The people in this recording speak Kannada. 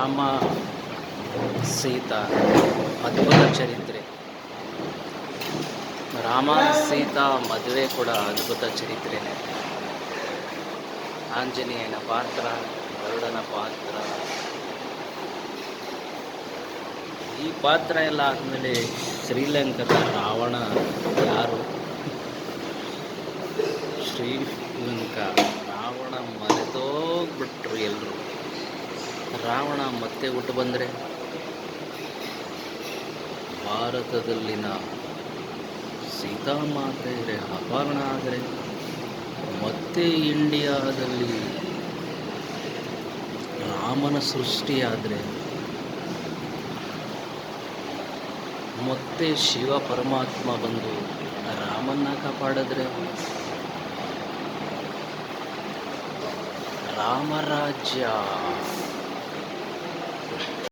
ರಾಮ ಸೀತಾ ಅದ್ಭುತ ಚರಿತ್ರೆ. ರಾಮ ಸೀತಾ ಮದುವೆ ಕೂಡ ಅದ್ಭುತ ಚರಿತ್ರೆನೇ. ಆಂಜನೇಯನ ಪಾತ್ರ, ಗರುಡನ ಪಾತ್ರ, ಈ ಪಾತ್ರ ಎಲ್ಲ ಆದಮೇಲೆ ಶ್ರೀಲಂಕಾದ ರಾವಣ ಯಾರು? ಶ್ರೀಲಂಕಾ ರಾವಣ ಮರೆತೋಗ್ಬಿಟ್ರು ಎಲ್ಲರೂ. ರಾವಣ ಮತ್ತೆ ಹುಟ್ಟು ಬಂದರೆ ಭಾರತದಲ್ಲಿನ ಸೀತಾಮಾತೆ ಅಪಹರಣ ಆದರೆ, ಮತ್ತೆ ಇಂಡಿಯಾದಲ್ಲಿ ರಾಮನ ಸೃಷ್ಟಿಯಾದರೆ, ಮತ್ತೆ ಶಿವ ಪರಮಾತ್ಮ ಬಂದು ರಾಮನ್ನ ಕಾಪಾಡಿದ್ರೆ, ರಾಮರಾಜ್ಯ